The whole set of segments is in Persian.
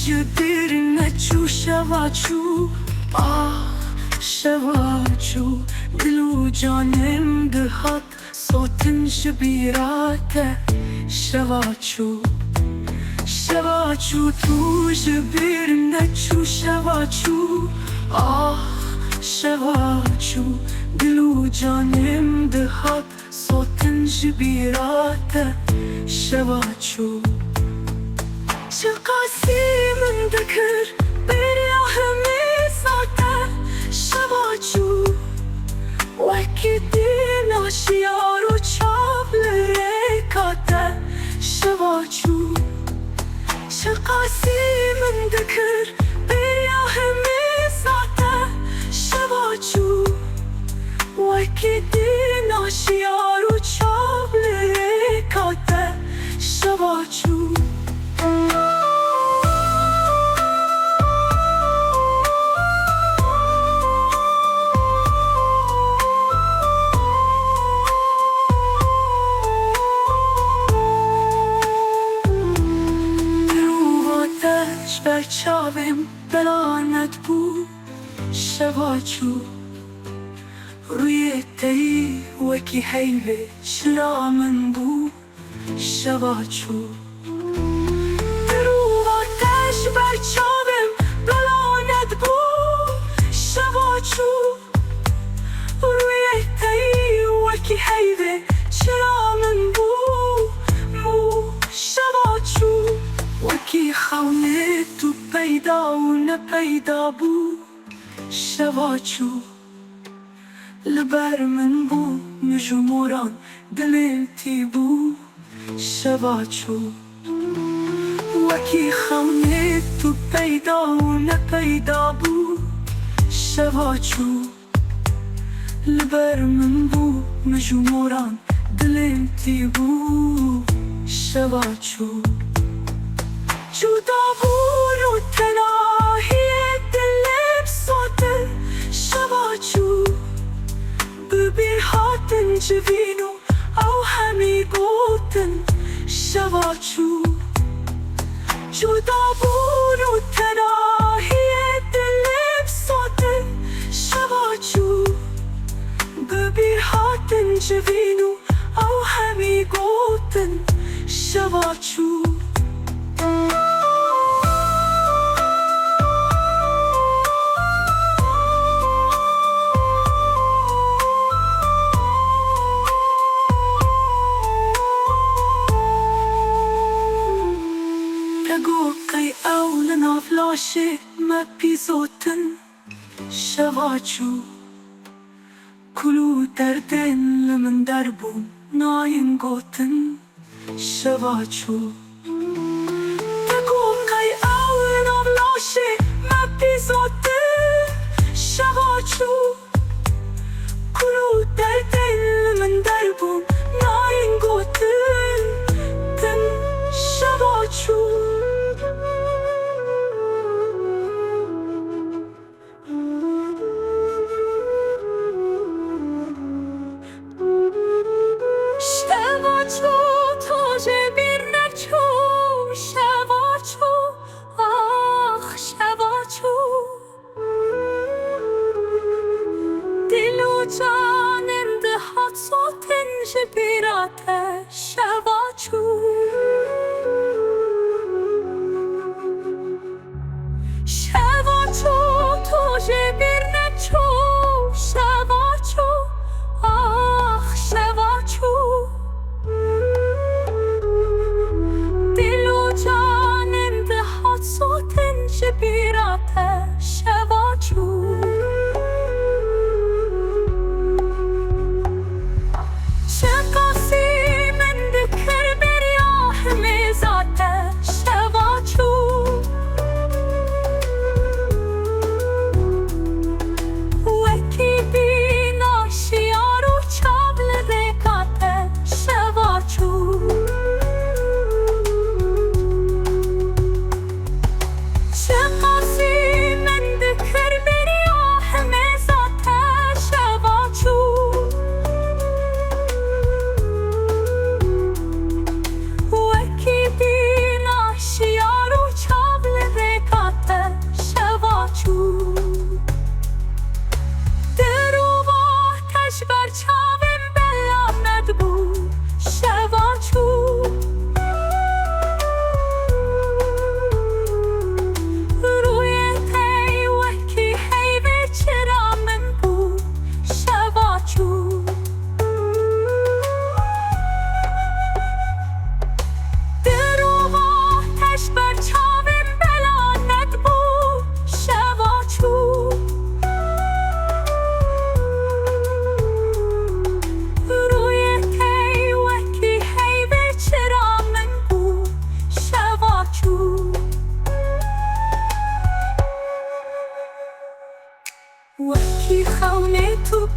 جبیر نچو شواچو شواچو دلو جانم دهات صوتن جبیراته شواچو شواچو تو جبیر نچو شواچو شواچو دلو جانم دهات صوتن جبیراته شواچو چه قاسی من دکر بریا همی ساته شواچو وکی دین آشیار و چاب لرکاته شواچو چه قاسی من دکر بریا همی ساته شواچو وکی دین آشیار و چاب لرکاته شواچو برچاوم بلانت بو شواچو روی تی وکی حیوه شلامن بو شواچو درو آتش برچاوم بلانت بو شواچو روی تی وکی حیوه شلامن بو شواچو وکی خونه تو پیدا و نپیدا بو شواچو لبر من بو مجموران دلتی بو شواچو وکی خونه تو پیدا و نپیدا بو شواچو لبر من بو مجموران دلتی بو شواچو جدا بود و تناهی دلم ساده شواچو ببین هاتن جوینو او همی گوتن شواچو جدا بود و تناهی دلم ساده شواچو ببین هاتن جوینو او همی گوتن شواچو قي أولنا فلاشي ما بيزوتن شواچو كلو دردن لمن دربون ناين قوتن شواچو قي أولنا فلاشي ما بيزوتن شواچو كلو دردن لمن دربون ناين قوتن شواچو شواچو تو جبیر نچو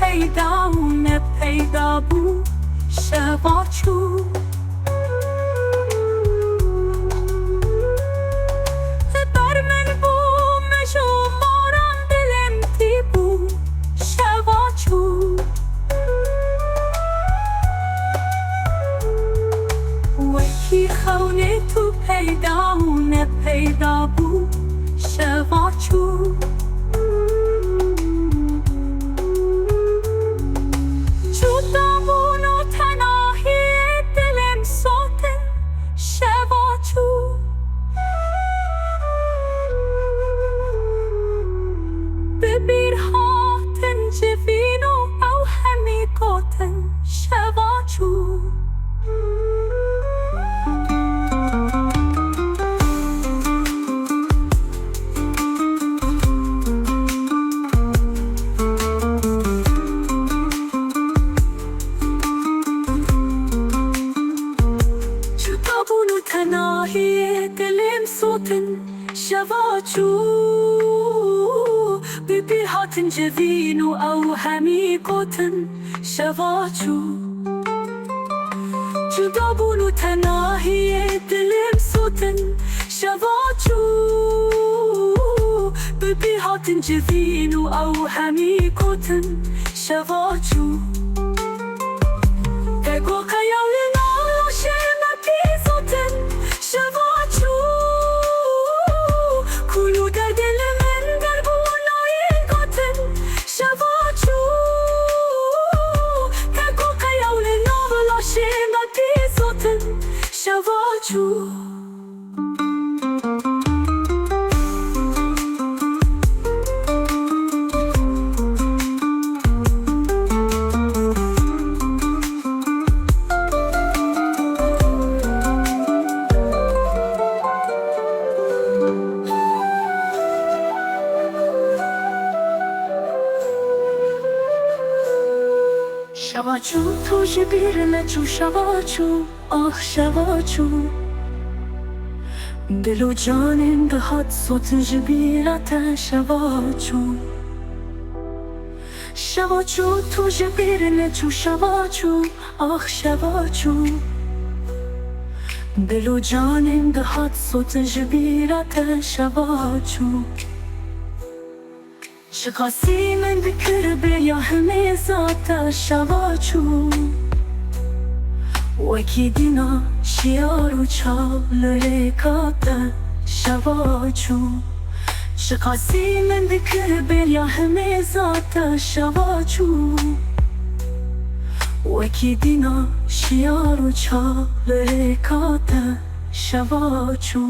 پیدا و نه پیدا بو شبا چو بر من بو مجو مارم دلم دی بو شبا چو وکی خونه تو پیدا و نه پیدا بو شبا چو تناهی دلم صوتن شواچو ببی هاتن جوینو او همی قوتن شواچو جدا بونو تناهی دلم صوتن شواچو ببی هاتن جوینو او همی قوتن شواچو تگو قیالنا شما پیزوتن شواچو کلو در دل من در بونای قوتن شواچو تگو قیالنا شما پیزوتن شواچو شواچو تو جبیر نچو شواچو آه شواچو دل و جانم دهات صوت جبیرت شواچو شواچو تو جبیر نچو شواچو آه شواچو دل و جانم دهات صوت جبیرت شواچو شخاصی من بکر بیا همه ذات شواچو وکی دینا شیار و چال ریکات شواچو شخاصی من بکر بیا همه ذات شواچو وکی دینا شیار و چال ریکات شواچو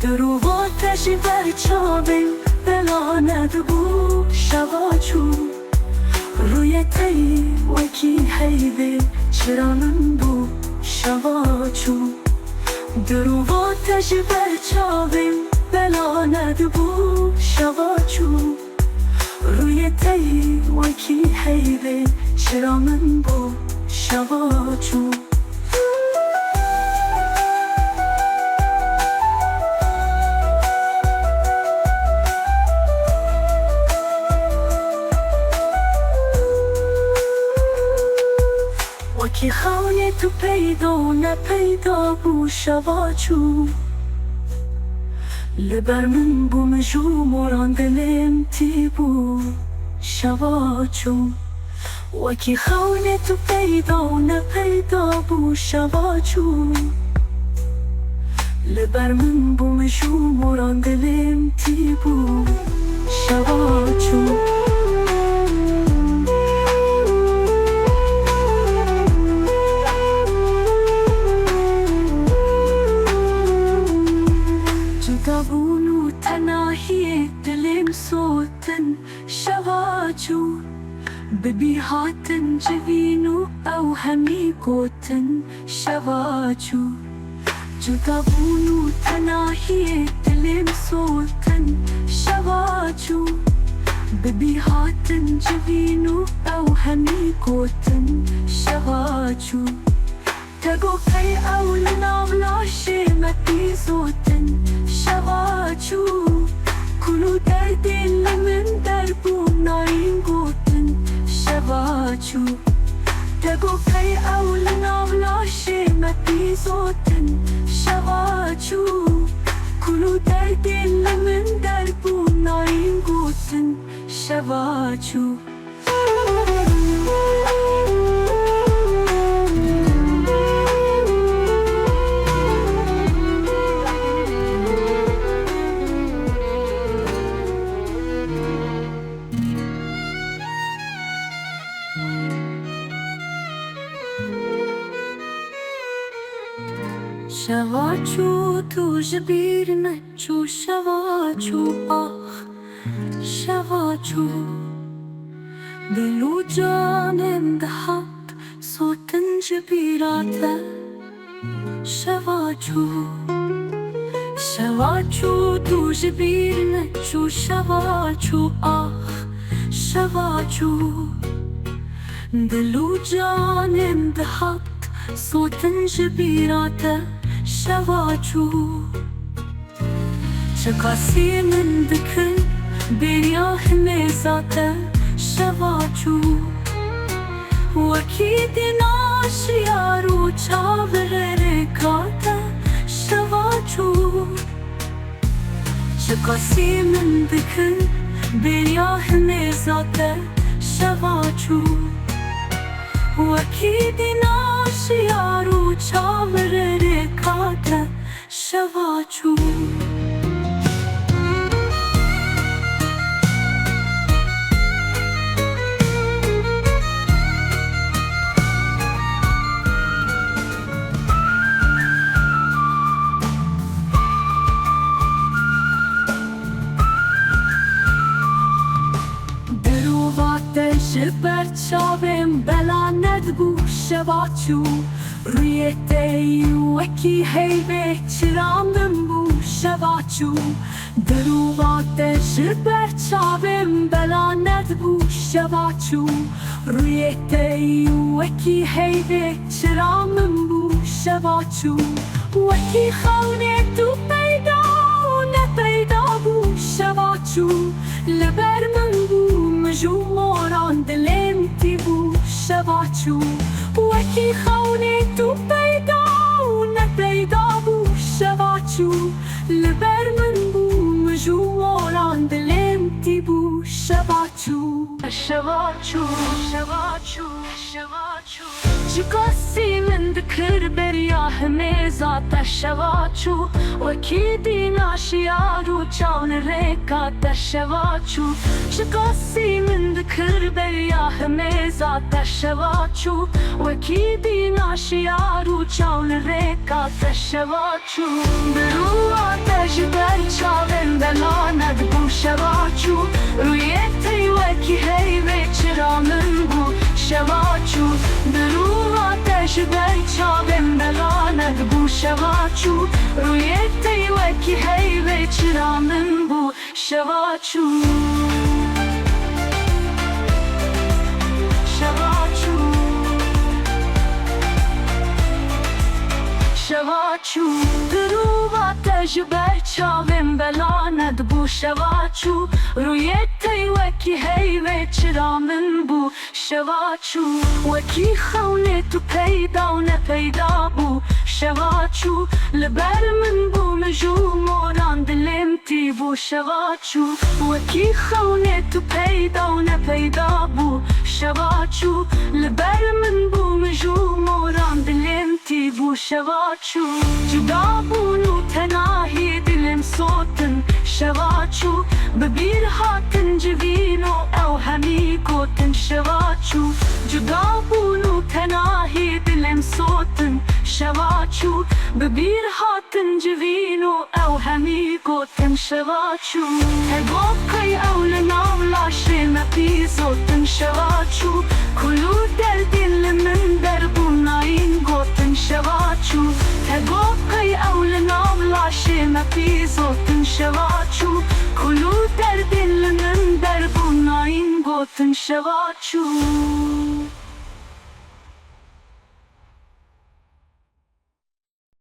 دروغاتش بر چابیم بلا ندبو شواچو روی تی وکی حیده چرا من بو شواچو دروغاتش بر چابیم بلا ندبو شواچو روی تی وکی حیده چرا من بو شواچو وکی خونه تو پیدا و نپیدا بو شواچو لبر من بو مجو موران دلم تی بو شواچو وکی خونه تو پیدا و نپیدا بو شواچو لبر من بو مجو موران دلم تی بو شواچو صوتن شواچو ببی هاتن جوینو او همی قوتن شواچو جدا بونو تناهی دلم صوتن شواچو ببی هاتن جوینو او همی قوتن شواچو تگو پی او لنام لاشه مدی صوتن شواچو کلو در دل من در بونای قوتن شباتشو دقو في أولنا ولا شي ما في صوتن شباتشو كلو دردي من دربونا ينقوتن شباتشو شباتشو تو جبیر نچو شباتشو آخ شباتشو دلو جانم دهات صوتن جبیراته شباتشو شباتشو تو جبیر نچو شباتشو آخ شباتشو دلو جانم دهات صوتن جبیراته شباتشو شكاسي من دكن برياح ميزاته شباتشو وكيد ناشيارو چاورركاته شباتشو شكاسي من دكن برياح ميزاته شباتشو وكيد ناشيارو چاورركاته شباتشو جبر چاوم بلند بو شباتشو روی تی وکی هیبه چرامم بو شباتشو دروات جبر چاوم بلند بو شباتشو روی تی وکی هیبه چرامم بو شباتشو وکی خونه تو پیدا و نپیدا بو شباتشو لبر من بو مجو موران دلم تیبو شباتشو وکی خونه تو پیدا و نپیدا بو شباتشو لبر من بو مجو موران دلم تیبو شباتشو شباتشو شباتشو شباتشو جکاسی من دکر بریاه میزات شباتشو وکی ناشیارو چاون ریکات شباتشو جکاسی من دکر بریاه میزات شباتشو وکی ناشیارو چاون ریکات شباتشو برو آتش بر چاون بلاند بو شباتشو روی تی وکی هیوه چرامن بو شباتشو برو آتش بر چاون بلاند بو شباتشو روی تی وکی هیوه چرامن بو شباتشو شباتشو شباتشو درو آتش بر چاوم بلاند بو شباتشو روی تی وکی هیوه چرامن بو شباتشو وکی خونه تو پیدا و نپیدا بو شباتشو لبر من بو مجو موران دلم تی بو شباتشو وکی خونه تو پیدا و نپیدا بو شباتشو لبر من بو مجو موران دلم تی بو شباتشو جدا بونو تناهی دلم صوتن شباتشو ببیر هاتن جوینو او همی گوتن شباتشو جدا بونو تناهی دلم صوتن شباتشو ببیر هاتن جوینو او همی گوتن شباتشو هگوب کئی اولنا ولا شی مفی صوتن شباتشو کلو دردین لمن دربونا این گوتن شباتشو هگوب کئی اولنا ولا شی مفی صوتن شباتشو کلو دردین لمن دربونا این گوتن شباتشو